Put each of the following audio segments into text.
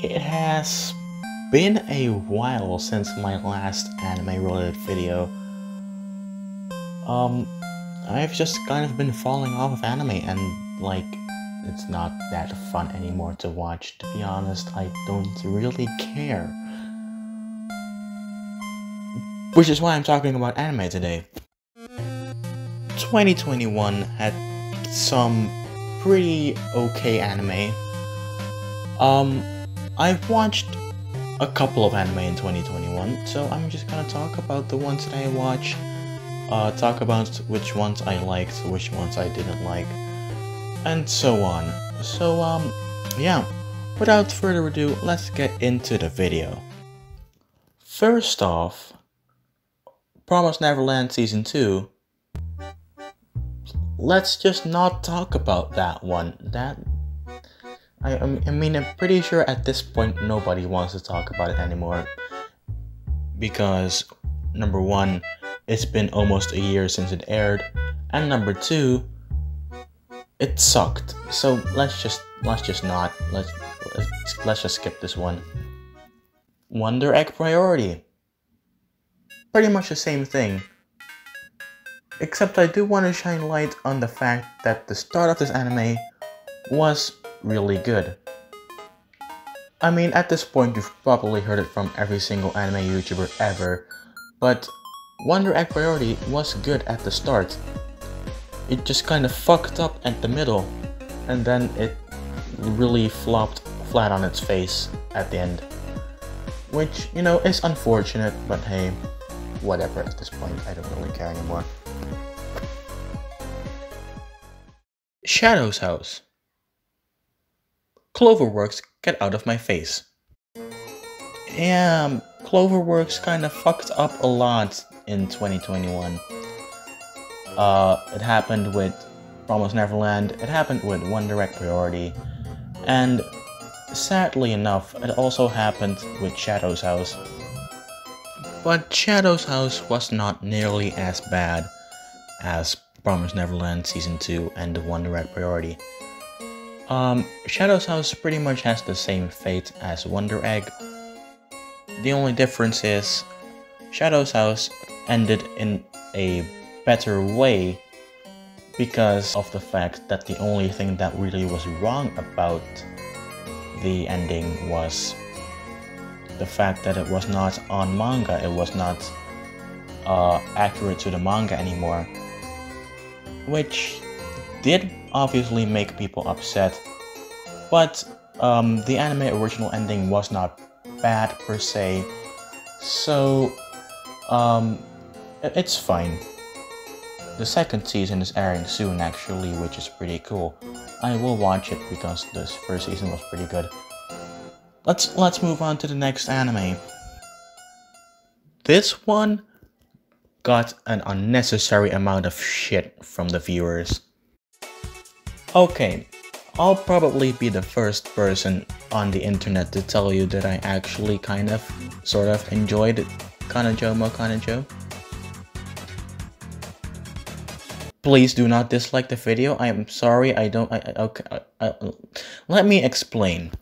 It has been a while since my last anime-related video. I've just kind of been falling off of anime and, like, it's not that fun anymore to watch. To be honest, I don't really care. Which is why I'm talking about anime today. 2021 had some pretty okay anime. I've watched a couple of anime in 2021, so I'm just gonna talk about the ones that I watched, talk about which ones I liked, which ones I didn't like, and so on. So, yeah, without further ado, let's get into the video. First off, Promised Neverland Season 2. Let's just not talk about that one. I mean, I'm pretty sure at this point nobody wants to talk about it anymore. Because, number one, it's been almost a year since it aired, and number two, it sucked. So let's just skip this one. Wonder Egg Priority. Pretty much the same thing. Except I do want to shine light on the fact that the start of this anime was really good. I mean, at this point you've probably heard it from every single anime YouTuber ever, but Wonder Egg Priority was good at the start. It just kind of fucked up at the middle, and then it really flopped flat on its face at the end. Which, you know, is unfortunate, but hey, whatever at this point, I don't really care anymore. Shadow's House. Cloverworks, get out of my face. Yeah, Cloverworks kind of fucked up a lot in 2021. It happened with Promised Neverland, it happened with Wonder Egg Priority, and sadly enough, it also happened with Shadow's House. But Shadow's House was not nearly as bad as Promised Neverland Season 2 and Wonder Egg Priority. Shadow's House pretty much has the same fate as Wonder Egg. The only difference is Shadow's House ended in a better way because of the fact that the only thing that really was wrong about the ending was the fact that it was not on manga, it was not accurate to the manga anymore, which did obviously make people upset, but the anime original ending was not bad per se, so it's fine. The second season is airing soon actually, which is pretty cool. I will watch it because this first season was pretty good. Let's move on to the next anime. This one got an unnecessary amount of shit from the viewers. Okay, I'll probably be the first person on the internet to tell you that I actually sort of enjoyed Kanojo. Please do not dislike the video. I am sorry, okay, let me explain.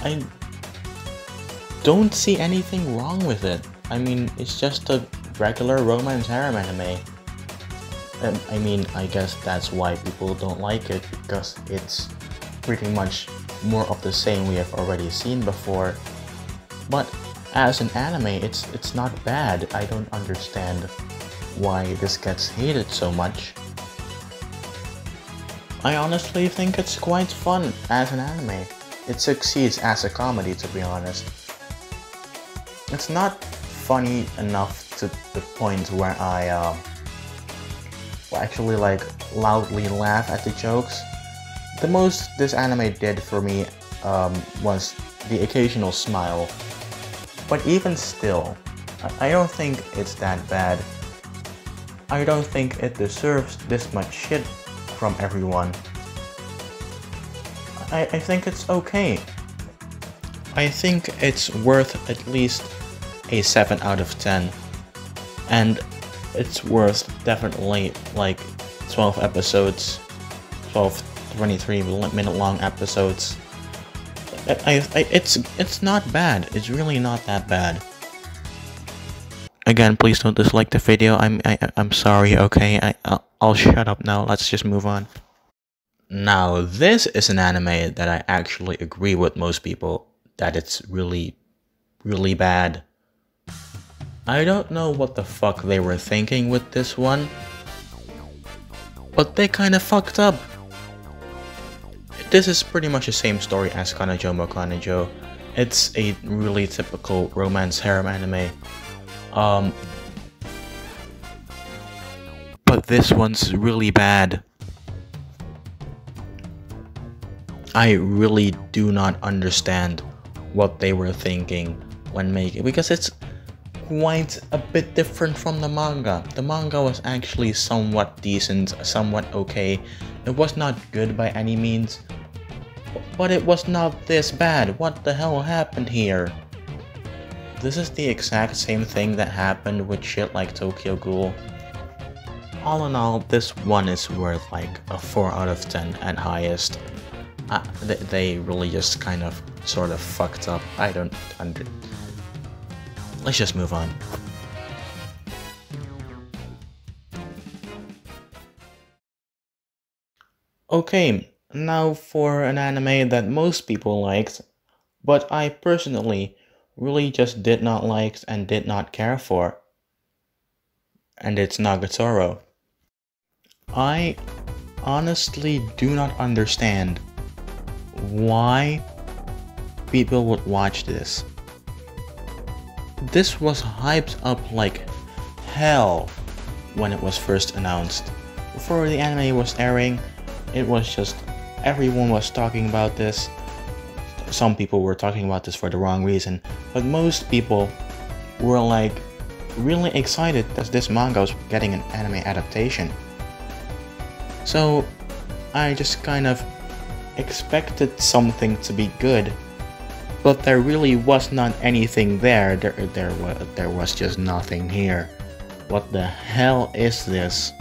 I don't see anything wrong with it. I mean, it's just a regular romance harem anime. I mean, I guess that's why people don't like it, because it's pretty much more of the same we have already seen before. But as an anime, it's not bad. I don't understand why this gets hated so much. I honestly think it's quite fun as an anime. It succeeds as a comedy, to be honest. It's not funny enough to the point where I actually like loudly laugh at the jokes. The most this anime did for me was the occasional smile. But even still, I don't think it's that bad. I don't think it deserves this much shit from everyone. I think it's okay. I think it's worth at least a 7 out of 10. And it's worth definitely like 12 episodes, 12 23-minute long episodes. It's not bad. It's really not that bad. Again, please don't dislike the video. I'm sorry. Okay, I'll shut up now. Let's just move on. Now, this is an anime that I actually agree with most people that it's really, really bad. I don't know what the fuck they were thinking with this one, but they kinda fucked up. This is pretty much the same story as Kanojo mo Kanojo. It's a really typical romance harem anime. But this one's really bad. I really do not understand what they were thinking when making, because it's quite a bit different from the manga. The manga was actually somewhat decent, somewhat okay. It was not good by any means, but it was not this bad. What the hell happened here? This is the exact same thing that happened with shit like Tokyo Ghoul. All in all, this one is worth like a 4 out of 10 at highest. They really just kind of sort of fucked up. I don't Let's just move on. Okay, now for an anime that most people liked, but I personally really just did not like and did not care for. And it's Nagatoro. I honestly do not understand why people would watch this. This was hyped up like hell when it was first announced. Before the anime was airing, it was just everyone was talking about this. Some people were talking about this for the wrong reason, but most people were like really excited that this manga was getting an anime adaptation. So I just kind of expected something to be good, but there really was not anything there. There was just nothing here. What the hell is this?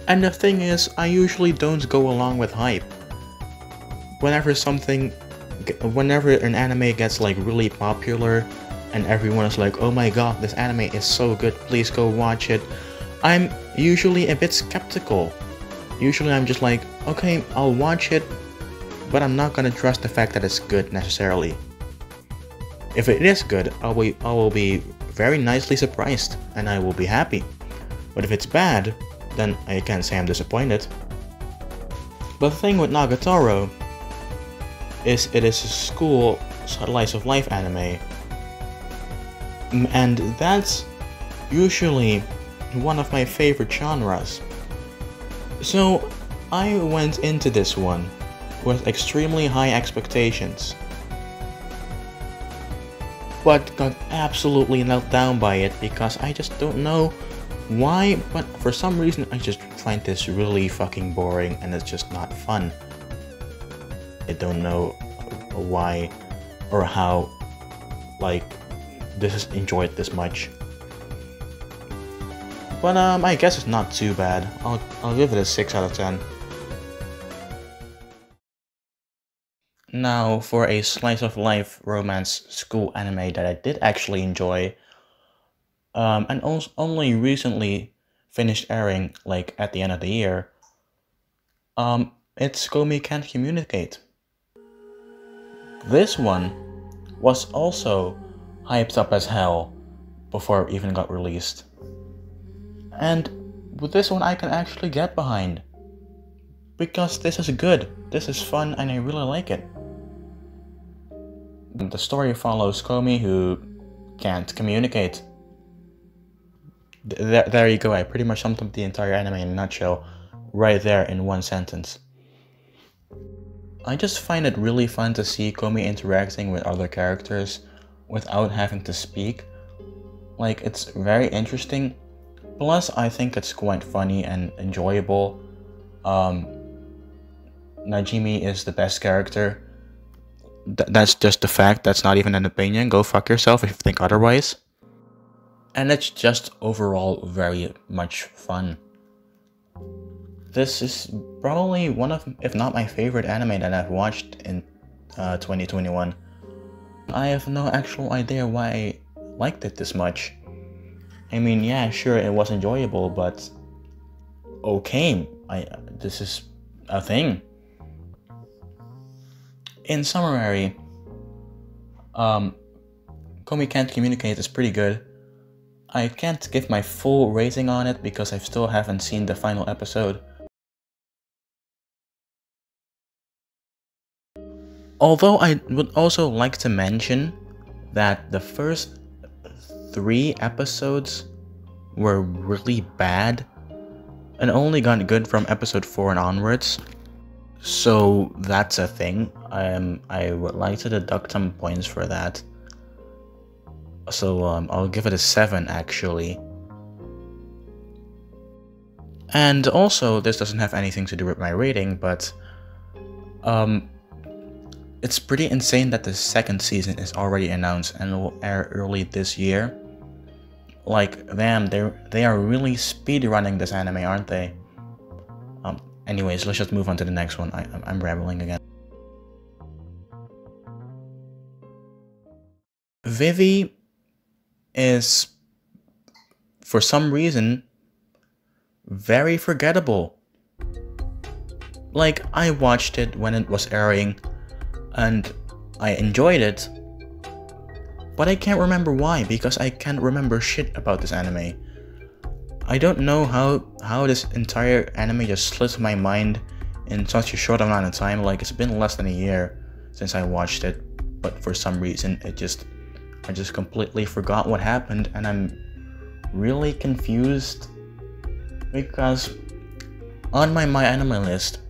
And the thing is, I usually don't go along with hype. Whenever an anime gets like really popular and everyone is like, oh my god, this anime is so good, please go watch it, I'm usually a bit skeptical. Usually I'm just like, okay, I'll watch it, but I'm not gonna trust the fact that it's good necessarily. If it is good, I will be very nicely surprised and I will be happy. But if it's bad, then I can't say I'm disappointed. But the thing with Nagatoro is it is a school slice of life anime. And that's usually one of my favorite genres. So I went into this one with extremely high expectations, but got absolutely knocked down by it because I just don't know why, but for some reason I just find this really fucking boring and it's just not fun. I don't know why or how like this is enjoyed this much. But I guess it's not too bad. I'll give it a 6 out of 10. Now for a slice of life romance school anime that I did actually enjoy, and also only recently finished airing like at the end of the year. It's Komi Can't Communicate. This one was also hyped up as hell before it even got released. And with this one I can actually get behind, because this is good, this is fun, and I really like it. The story follows Komi, who can't communicate. There you go, I pretty much summed up the entire anime in a nutshell, right there in one sentence. I just find it really fun to see Komi interacting with other characters without having to speak. Like, it's very interesting. Plus, I think it's quite funny and enjoyable. Najimi is the best character. That's just a fact, that's not even an opinion. Go fuck yourself if you think otherwise. And it's just overall very much fun. This is probably one of, if not my favorite anime that I've watched in 2021. I have no actual idea why I liked it this much. I mean, yeah, sure, it was enjoyable, but okay, this is a thing. In summary, Komi Can't Communicate is pretty good. I can't give my full rating on it because I still haven't seen the final episode. Although I would also like to mention that the first 3 episodes were really bad and only got good from episode 4 and onwards. So that's a thing. I would like to deduct some points for that. So I'll give it a 7 actually. And also, this doesn't have anything to do with my rating, but it's pretty insane that the 2nd season is already announced and will air early this year. Like, damn, they are really speedrunning this anime, aren't they? Anyways, let's just move on to the next one. I'm rambling again. Vivy is, for some reason, very forgettable. Like, I watched it when it was airing, and I enjoyed it, but I can't remember why, because I can't remember shit about this anime. I don't know how this entire anime just slipped my mind in such a short amount of time. Like, it's been less than a year since I watched it, but for some reason I just completely forgot what happened, and I'm really confused because on my anime list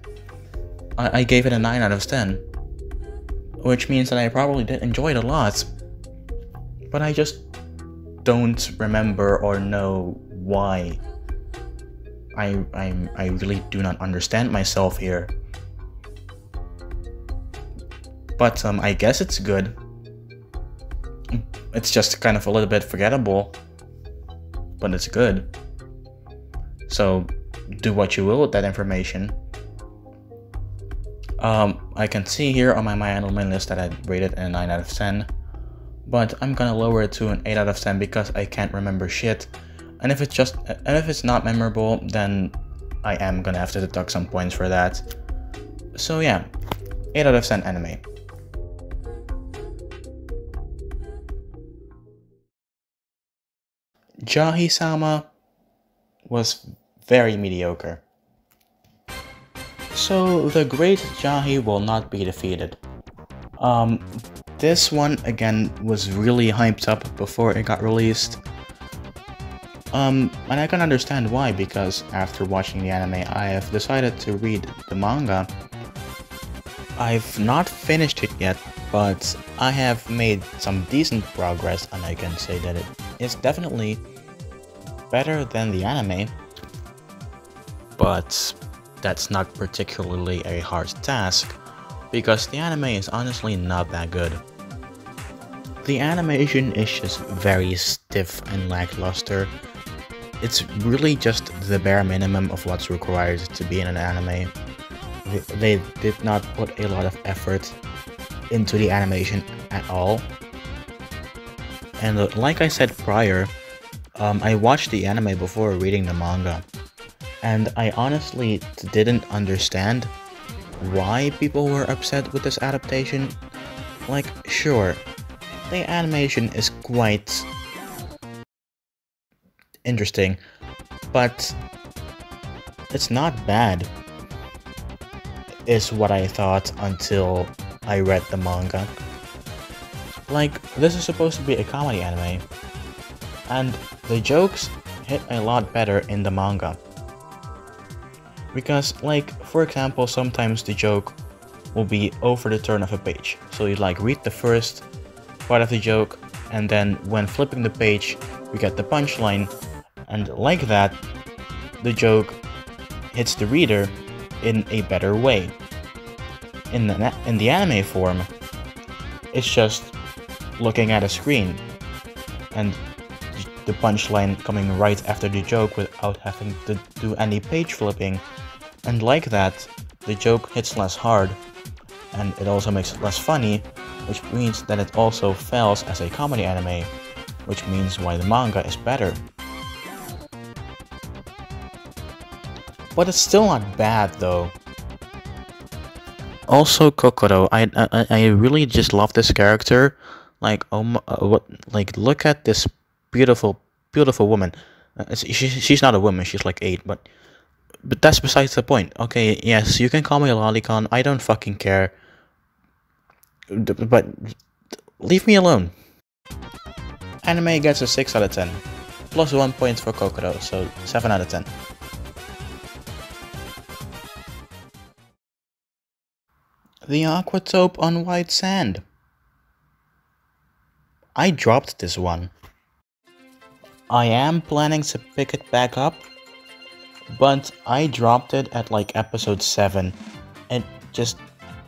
I gave it a 9 out of 10, which means that I probably did enjoy it a lot, but I just don't remember or know why. I really do not understand myself here. But I guess it's good. It's just kind of a little bit forgettable, but it's good. So do what you will with that information. I can see here on my anime list that I rated a 9 out of 10, but I'm gonna lower it to an 8 out of 10 because I can't remember shit. And if it's not memorable, then I am gonna have to deduct some points for that. So yeah, 8 out of 10 anime. Jahy-sama was very mediocre. So the great Jahy will not be defeated. This one again was really hyped up before it got released. And I can understand why, because after watching the anime I have decided to read the manga. I've not finished it yet, but I have made some decent progress, and I can say that it is definitely better than the anime, but that's not particularly a hard task, because the anime is honestly not that good. The animation is just very stiff and lackluster. It's really just the bare minimum of what's required to be in an anime. They did not put a lot of effort into the animation at all. And like I said prior, I watched the anime before reading the manga, and I honestly didn't understand why people were upset with this adaptation. Like, sure, the animation is quite interesting, but it's not bad, is what I thought until I read the manga. Like, this is supposed to be a comedy anime, and the jokes hit a lot better in the manga. Because, like, for example, sometimes the joke will be over the turn of a page. So you like read the first part of the joke, and then when flipping the page, we get the punchline, and like that, the joke hits the reader in a better way. In the anime form, it's just looking at a screen, and the punchline coming right after the joke without having to do any page flipping, and like that, the joke hits less hard. and it also makes it less funny, which means that it also fails as a comedy anime, which means why the manga is better. But it's still not bad though. Also Kokoro, I really just love this character. Like look at this beautiful woman. She's not a woman, she's like 8, but that's besides the point. Okay, yes, you can call me a lolicon, I don't fucking care. But leave me alone. Anime gets a 6 out of 10. Plus 1 point for Kokoro, so 7 out of 10. The Aquatope on white sand. I dropped this one. I am planning to pick it back up, but I dropped it at like episode 7. And just,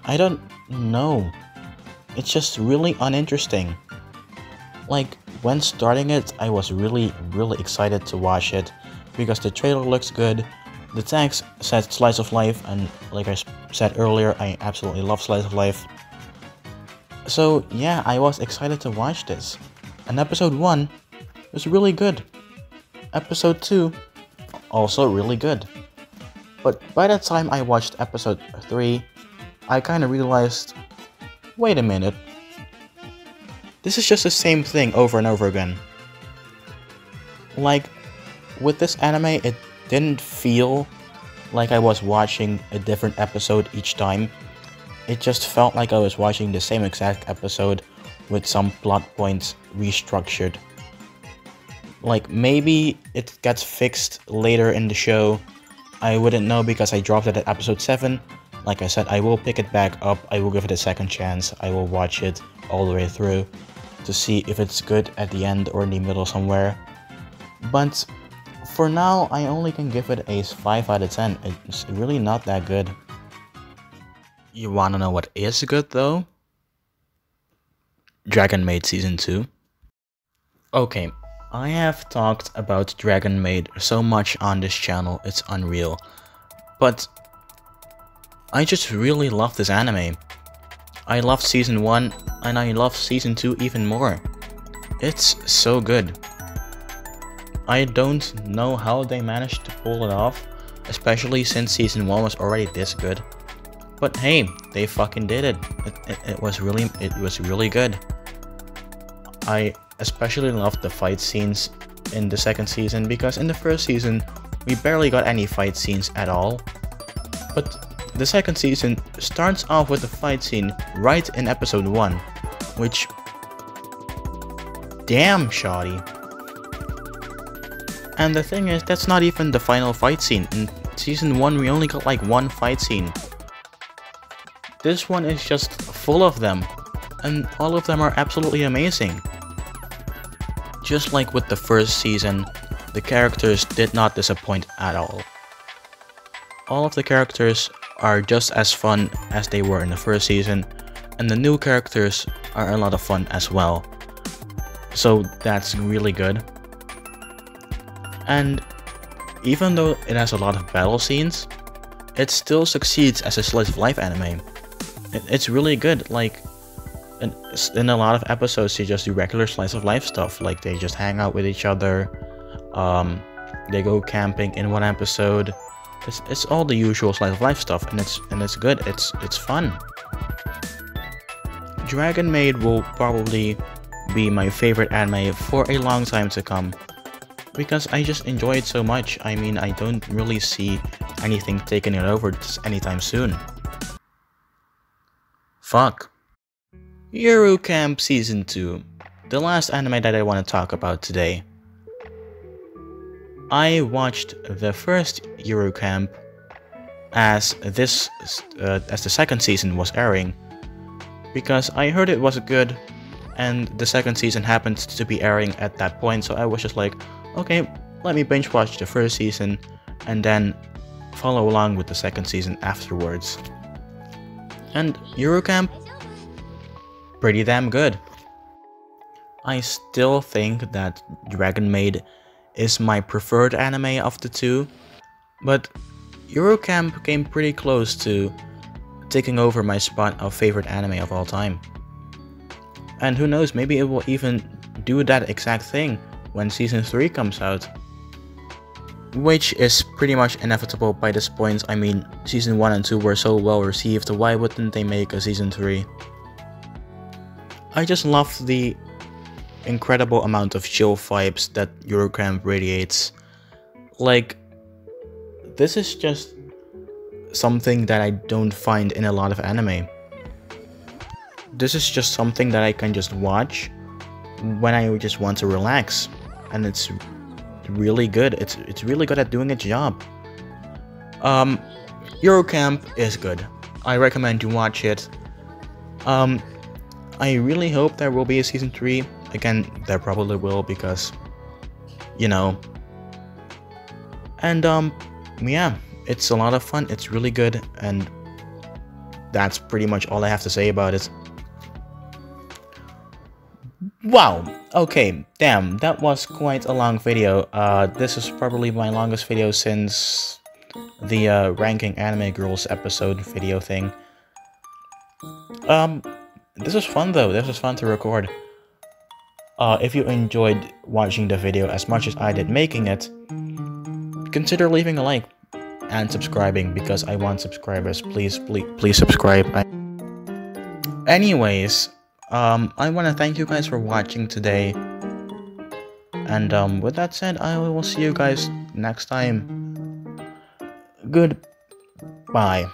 I don't know. It's just really uninteresting. Like, when starting it, I was really excited to watch it, because the trailer looks good, the text said slice of life, and like I said earlier, I absolutely love slice of life. So yeah, I was excited to watch this. And episode 1 was really good. Episode 2, also really good. But by the time I watched episode 3, I kinda realized, wait a minute. This is just the same thing over and over again. Like, with this anime, it didn't feel like I was watching a different episode each time. It just felt like I was watching the same exact episode with some plot points restructured. Like, maybe it gets fixed later in the show. I wouldn't know because I dropped it at episode 7. Like I said, I will pick it back up, I will give it a second chance, I will watch it all the way through to see if it's good at the end or in the middle somewhere. But for now, I only can give it a 5 out of 10. It's really not that good. You wanna know what is good though? Dragon Maid Season 2. Okay, I have talked about Dragon Maid so much on this channel, it's unreal. But I just really love this anime. I loved Season 1, and I love Season 2 even more. It's so good. I don't know how they managed to pull it off, especially since Season 1 was already this good. But hey, they fucking did it. It was really good. I especially loved the fight scenes in the second season, because in the first season, we barely got any fight scenes at all. But the second season starts off with a fight scene right in episode 1, which... damn, shoddy. And the thing is, that's not even the final fight scene. In season 1 we only got like 1 fight scene. This one is just full of them, and all of them are absolutely amazing. Just like with the first season, the characters did not disappoint at all. All of the characters are just as fun as they were in the first season, and the new characters are a lot of fun as well. So that's really good. And even though it has a lot of battle scenes, it still succeeds as a slice of life anime. It's really good. Like, in a lot of episodes they just do regular slice of life stuff, like they just hang out with each other, they go camping in one episode. It's all the usual slice of life stuff, and it's good. It's fun. Dragon Maid will probably be my favorite anime for a long time to come, because I just enjoy it so much. I mean, I don't really see anything taking it over anytime soon. Fuck. Yuru Camp Season 2, the last anime that I want to talk about today. I watched the first Yuru Camp as the second season was airing, because I heard it was good, and the second season happened to be airing at that point, so I was just like, okay, let me binge watch the first season and then follow along with the second season afterwards. And Yuru Camp, pretty damn good. I still think that Dragon Maid is my preferred anime of the two, but Yuru Camp came pretty close to taking over my spot of favorite anime of all time. And who knows, maybe it will even do that exact thing when Season 3 comes out. Which is pretty much inevitable by this point. I mean, Season 1 and 2 were so well received, why wouldn't they make a Season 3? I just love the incredible amount of chill vibes that Yuru Camp radiates. Like, this is just something that I don't find in a lot of anime. This is just something that I can just watch when I just want to relax, and it's really good. It's really good at doing its job. Yuru Camp is good. I recommend you watch it. I really hope there will be a Season 3. Again, there probably will because, you know. And yeah, it's a lot of fun. It's really good, and that's pretty much all I have to say about it. Wow, okay, damn, that was quite a long video. This is probably my longest video since the ranking anime girls episode video thing. This was fun though, this was fun to record. If you enjoyed watching the video as much as I did making it, consider leaving a like and subscribing because I want subscribers. Please subscribe. Anyways, I want to thank you guys for watching today, and with that said, I will see you guys next time. Goodbye.